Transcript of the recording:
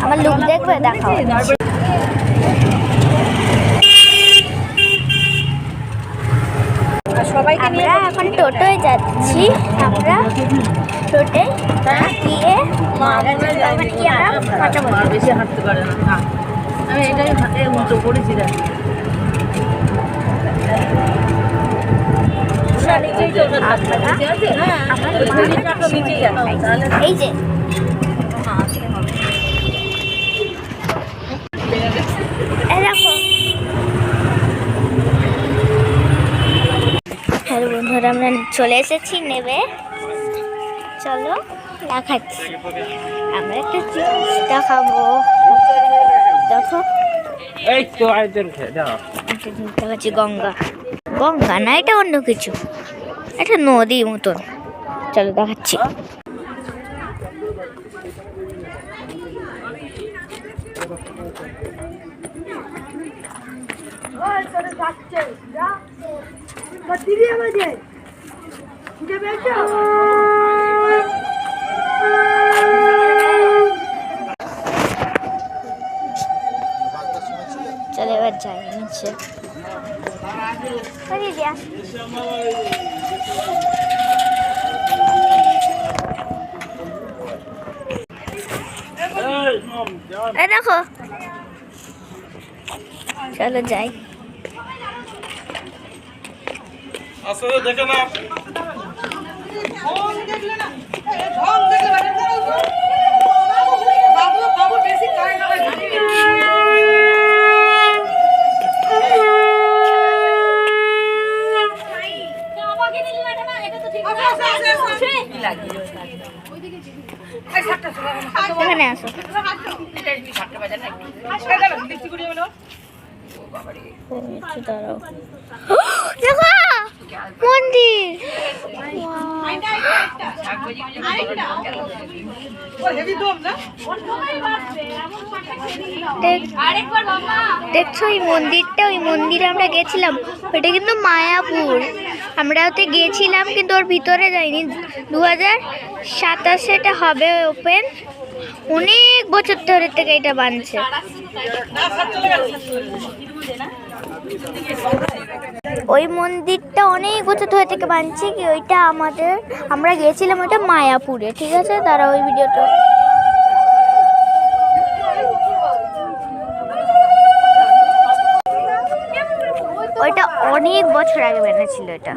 আমার লুক দেখবে, দেখাও। আমরা এখন টোটোয় যাচ্ছি। আমরা টোটোয় গিয়ে বেশি হাঁটতে পারে না। আমি এটাই উল্টো পড়েছি। এই যে হ্যালো বন্ধুরা, আমরা চলে এসেছি নেবে। চলো দেখাচ্ছি। আমরা একটা জিনিস দেখাবো, দেখো। এই তো আইতেন দেখাচ্ছি গঙ্গা। গঙ্গা না, এটা অন্য কিছু, এটা নদী মতন। চলো দেখাচ্ছি। চলো এবার যাই নিচে। দেখো, চলো যাই। আসলে দেখে না এখানে আসো। দাঁড়াও, দেখো মন্দির। দেখছো এই মন্দিরটা? ওই মন্দিরে আমরা গেছিলাম, ওইটা কিন্তু মায়াপুর। আমরা ওতে গেছিলাম কিন্তু ওর ভিতরে যাইনি। 2027 এটা হবে ওপেন। অনেক বছর ধরে থেকে এটা বানছে। ওই মন্দিরটা অনেক বছর ধরে থেকে বানছে কি, ওইটা আমরা গেছিলাম ওইটা মায়াপুরে। ঠিক আছে, তারা ওই ভিডিওটা ওইটা অনেক বছর আগে বানিয়েছিল এটা।